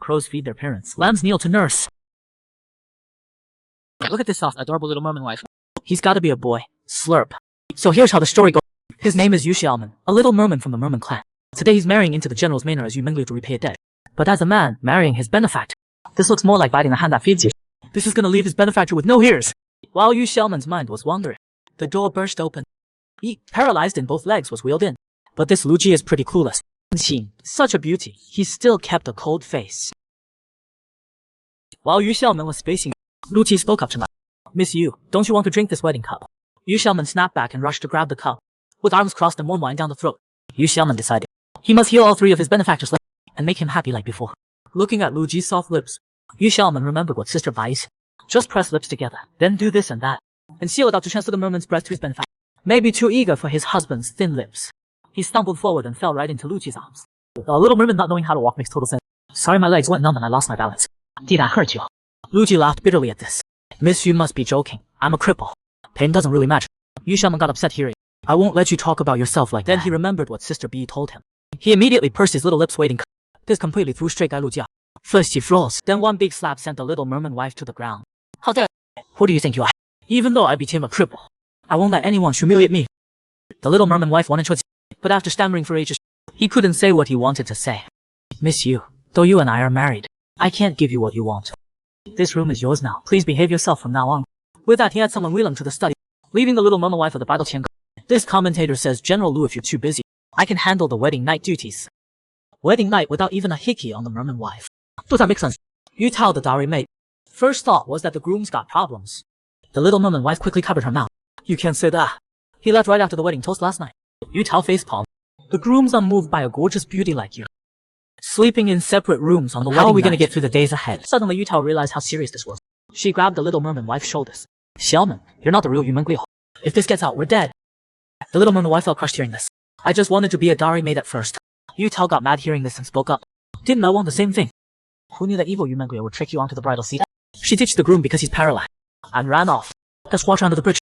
crows feed their parents. Lambs kneel to nurse. Look at this soft, adorable little merman wife. He's gotta be a boy. Slurp. So here's how the story goes. His name is Yu Xiaoman, a little merman from the merman clan. Today he's marrying into the general's manor as Yu Mengli to repay a debt. But as a man, marrying his benefactor. This looks more like biting the hand that feeds you. This is gonna leave his benefactor with no ears. While Yu Xiaoman's mind was wandering, the door burst open. He, paralyzed in both legs, was wheeled in. But this Lu Ji is pretty clueless. Such a beauty, he still kept a cold face. While Yu Xiaoman was spacing, Lu Ji spoke up to him. Miss Yu, don't you want to drink this wedding cup? Yu Xiaoman snapped back and rushed to grab the cup. With arms crossed and one wine down the throat, Yu Xiaoman decided he must heal all three of his benefactors and make him happy like before. Looking at Lu Ji's soft lips, Yu Xiaoman remembered what Sister Bai said. Just press lips together, then do this and that, and seal it out to transfer the merman's breath to his benefactor. Maybe too eager for his husband's thin lips, he stumbled forward and fell right into Lu Ji's arms. The little merman not knowing how to walk makes total sense. Sorry, my legs went numb and I lost my balance. Did I hurt you? Lu Ji laughed bitterly at this. Miss, you must be joking. I'm a cripple. Pain doesn't really matter. Yu Xiaoman got upset hearing. I won't let you talk about yourself like that. Then he remembered what Sister B told him. He immediately pursed his little lips waiting. This completely threw straight guy Lu Ji. First he froze, then one big slap sent the little merman wife to the ground. How dare you? Who do you think you are? Even though I became a cripple, I won't let anyone humiliate me. The little merman wife wanted to, but after stammering for ages, he couldn't say what he wanted to say. Miss Yu, though you and I are married, I can't give you what you want. This room is yours now. Please behave yourself from now on. With that, he had someone wheel him to the study, leaving the little merman wife of the bridal chamber. This commentator says, General Lu, if you're too busy, I can handle the wedding night duties. Wedding night without even a hickey on the merman wife. Does that make sense? You tell the dowry maid. First thought was that the groom's got problems. The little merman wife quickly covered her mouth. You can't say that. He left right after the wedding toast last night. You tell facepalm. The groom's unmoved by a gorgeous beauty like you. Sleeping in separate rooms on the wedding night. How are we gonna get through the days ahead? Suddenly Yu Tao realized how serious this was. She grabbed the little merman wife's shoulders. Xiaoman, you're not the real Yu Mengli. If this gets out, we're dead. The little merman wife felt crushed hearing this. I just wanted to be a dowry maid at first. Yu Tao got mad hearing this and spoke up. Didn't I want the same thing? Who knew that evil Yu Mengli would trick you onto the bridal seat? She ditched the groom because he's paralyzed and ran off. Let's watch under the bridge.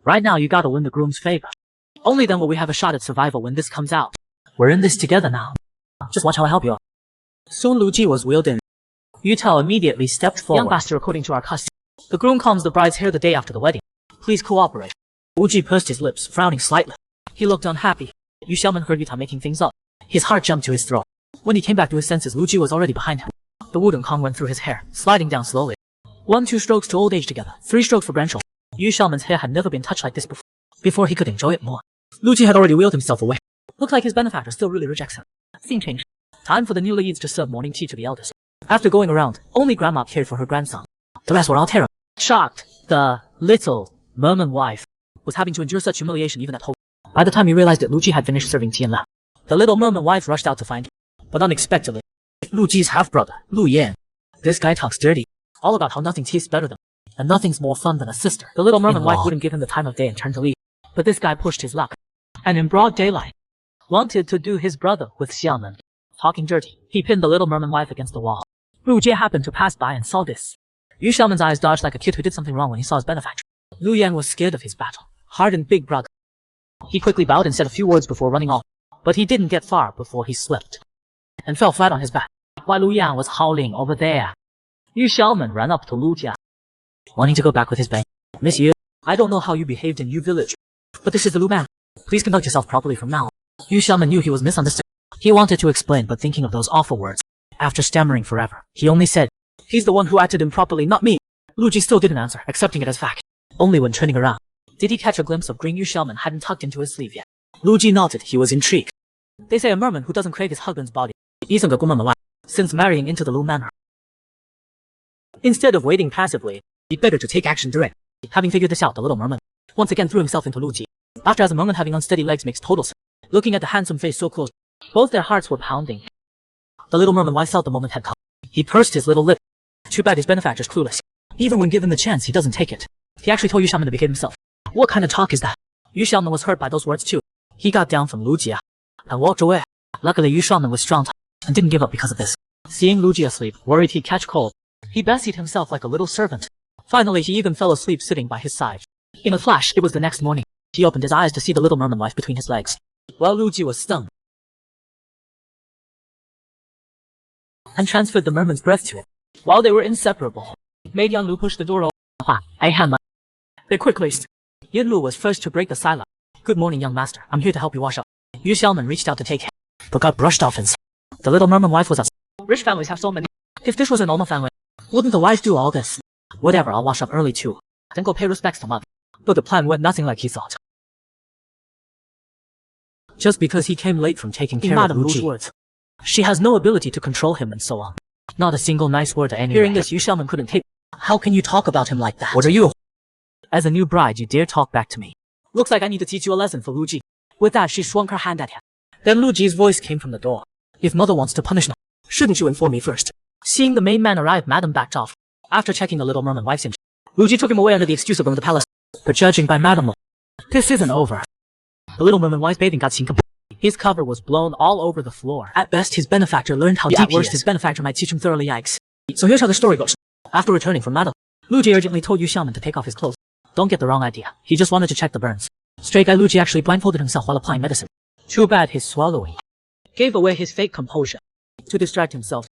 Right now you gotta win the groom's favor. Only then will we have a shot at survival when this comes out. We're in this together now. Just watch how I help you. Soon Lu Ji was wheeled in. Yu Tao immediately stepped forward. Young master, according to our custom, the groom combs the bride's hair the day after the wedding. Please cooperate. Wu Ji pursed his lips, frowning slightly. He looked unhappy. Yu Xiaoman heard Yu Tao making things up. His heart jumped to his throat. When he came back to his senses, Lu Ji was already behind him. The wooden Kong went through his hair, sliding down slowly. 1-2 strokes to old age together, 3 strokes for grandchildren. Yu Xiaoman's hair had never been touched like this before he could enjoy it more. Lu Ji had already wheeled himself away. Looked like his benefactor still really rejects him. Scene change. Time for the new leads to serve morning tea to the elders. After going around, only grandma cared for her grandson. The rest were all terror. Shocked, the little merman wife was having to endure such humiliation even at home. By the time he realized it, Lu Ji had finished serving tea and left. The little merman wife rushed out to find him. But unexpectedly, Lu Ji's half-brother, Lu Yan. This guy talks dirty. All about how nothing tastes better than, and nothing's more fun than a sister. The little merman wife wouldn't give him the time of day and turned to leave. But this guy pushed his luck. And in broad daylight, wanted to do his brother with Xiaoman. Talking dirty, he pinned the little merman wife against the wall. Lu Jie happened to pass by and saw this. Yu Xiaoman's eyes dodged like a kid who did something wrong when he saw his benefactor. Lu Yan was scared of his battle, hardened big brother. He quickly bowed and said a few words before running off. But he didn't get far before he slipped and fell flat on his back. While Lu Yan was howling over there, Yu Xiaoman ran up to Lu Jia, wanting to go back with his bang. Miss Yu, I don't know how you behaved in Yu village, but this is the Lu man. Please conduct yourself properly from now on. Yu Xiaoman knew he was misunderstood. He wanted to explain, but thinking of those awful words, after stammering forever, he only said, he's the one who acted improperly, not me. Lu Ji still didn't answer, accepting it as fact. Only when turning around did he catch a glimpse of green Yu Xiaoman hadn't tucked into his sleeve yet. Lu Ji nodded, he was intrigued. They say a merman who doesn't crave his husband's body isn't a good merman since marrying into the Lu manor. Instead of waiting passively, he'd better to take action direct. Having figured this out, the little merman once again threw himself into Lu Ji. After as a merman having unsteady legs makes total sense. Looking at the handsome face so close, both their hearts were pounding. The little merman wife felt the moment had come. He pursed his little lip. Too bad his benefactor's clueless. Even when given the chance, he doesn't take it. He actually told Yu Xiaoman to behave himself. What kind of talk is that? Yu Xiaoman was hurt by those words too. He got down from Lu Jia and walked away. Luckily Yu Xiaoman was strong and didn't give up because of this. Seeing Lu Jia asleep, worried he'd catch cold, he busied himself like a little servant. Finally he even fell asleep sitting by his side. In a flash, it was the next morning. He opened his eyes to see the little merman wife between his legs. While Lu Ji was stunned, and transferred the merman's breath to it. While they were inseparable, made Yan Lu push the door open. They quickly. Yan Lu was first to break the silence. Good morning, young master. I'm here to help you wash up. Yu Xiaoman reached out to take him, but got brushed off inside. The little merman wife was upset. Rich families have so many. If this was a normal family, wouldn't the wife do all this? Whatever, I'll wash up early too. Then go pay respects to mother. But the plan went nothing like he thought. Just because he came late from taking care of Lu's words, she has no ability to control him and so on. Not a single nice word to anyone. Hearing this, Yu Xiaoman couldn't take. How can you talk about him like that? What are you? As a new bride, you dare talk back to me? Looks like I need to teach you a lesson for Lu Ji. With that, she swung her hand at him. Then Lu Ji's voice came from the door. If mother wants to punish me, shouldn't you inform me first? Seeing the main man arrive, Madam backed off. After checking the little merman wife's interest, Lu Ji took him away under the excuse of going to the palace. But judging by Madam Lu, this isn't over. The little merman wife's bathing got seen complete. His cover was blown all over the floor. At best, his benefactor learned how deep worst his benefactor might teach him thoroughly. Yikes. So here's how the story goes. After returning from Madam, Lu Ji urgently told Yu Xiaoman to take off his clothes. Don't get the wrong idea. He just wanted to check the burns. Stray guy Lu Ji actually blindfolded himself while applying medicine. Too bad his swallowing gave away his fake composure. To distract himself,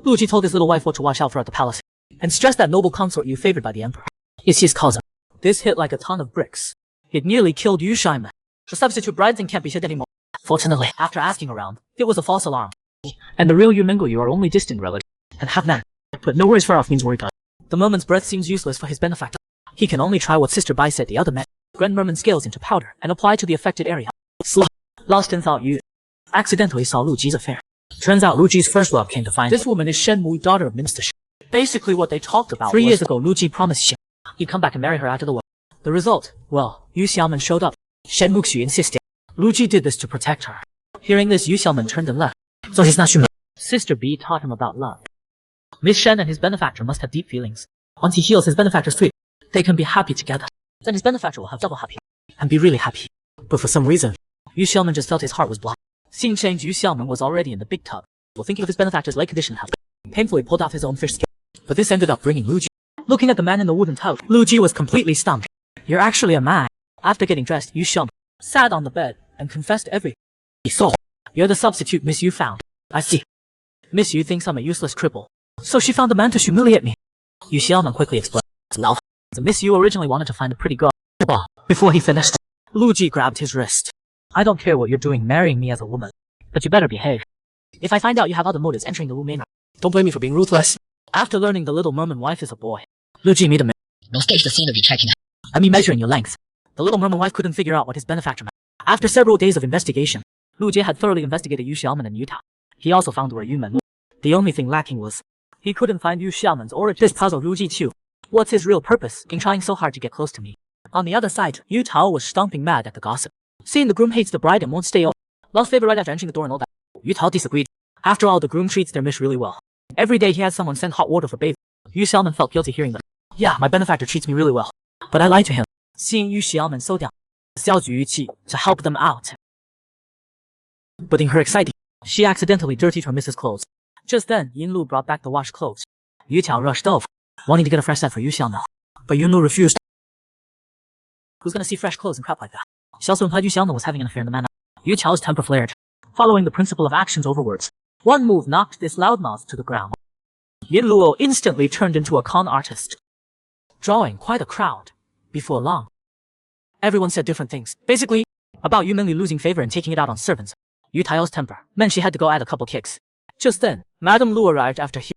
Lu Ji told his little wife what to watch out for at the palace, and stressed that noble consort you favored by the emperor is his cousin. This hit like a ton of bricks. It nearly killed Yu Xiaoman. The substitute bridesmaid can't be hid anymore. Fortunately, after asking around, it was a false alarm. And the real Yu Mingo you are only distant relative, and have none. But no worries far off means worry gone. The merman's breath seems useless for his benefactor. He can only try what Sister Bai said the other met. Grind merman scales into powder and apply to the affected area. Lost in thought, Yu accidentally saw Lu Ji's affair. Turns out Lu Ji's first love came to find this woman is Shen Mu, daughter of Minister Shi. Basically what they talked about 3 years ago, Lu Ji promised Shi he'd come back and marry her after the war. The result? Well, Yu Xiaoman showed up. Shen Muxu insisted Lu Ji did this to protect her. Hearing this, Yu Xiaoman turned and left. So he's not human. Sister B taught him about love. Miss Shen and his benefactor must have deep feelings. Once he heals his benefactor's feet, they can be happy together. Then his benefactor will have double happy. And be really happy. But for some reason, Yu Xiaoman just felt his heart was blocked. Seeing change, Yu Xiaoman was already in the big tub. While thinking of his benefactor's leg condition health, painfully pulled off his own fish skin. But this ended up bringing Lu Ji. Looking at the man in the wooden tub, Lu Ji was completely stumped. You're actually a man. After getting dressed, Yu Xiaoman sat on the bed and confessed everything he saw. You're the substitute Miss Yu found. I see. Miss Yu thinks I'm a useless cripple, so she found a man to humiliate me. Yu Xiaoman quickly explained. No. So Miss Yu originally wanted to find a pretty girl. Before he finished, Lu Ji grabbed his wrist. I don't care what you're doing marrying me as a woman, but you better behave. If I find out you have other motives entering the Wu Main, don't blame me for being ruthless. After learning the little merman wife is a boy, Lu Ji made a Don't stage the scene of you checking. I mean measuring your length. The little merman wife couldn't figure out what his benefactor meant. After several days of investigation, Lu Jie had thoroughly investigated Yu Xiaoman and Yu Tao. He also found where Yu Men lived. The only thing lacking was, he couldn't find Yu Xiaoman's origin. This puzzled Lu Ji too. What's his real purpose in trying so hard to get close to me? On the other side, Yu Tao was stomping mad at the gossip. Seeing the groom hates the bride and won't stay over. Lost favor right after entering the door and all that. Yu Tao disagreed. After all, the groom treats their mish really well. Every day he has someone send hot water for bathing. Yu Xiaoman felt guilty hearing that. Yeah, my benefactor treats me really well. But I lied to him. Seeing Yu Xiaoman so down, Xiao Ju Yuqi to help them out. But in her exciting, she accidentally dirtied her missus' clothes. Just then, Yin Lu brought back the washed clothes. Yu Tao rushed over, wanting to get a fresh set for Yu Xiaoman. But Yin Lu refused. Who's gonna see fresh clothes and crap like that? She also implied Yu Xiaoman was having an affair in the manor. Yu Tao's temper flared. Following the principle of actions over words, one move knocked this loudmouth to the ground. Yin Luo instantly turned into a con artist, drawing quite a crowd. Before long, everyone said different things. Basically, about Yu Minli losing favor and taking it out on servants. Yu Tao's temper meant she had to go add a couple kicks. Just then, Madame Lu arrived after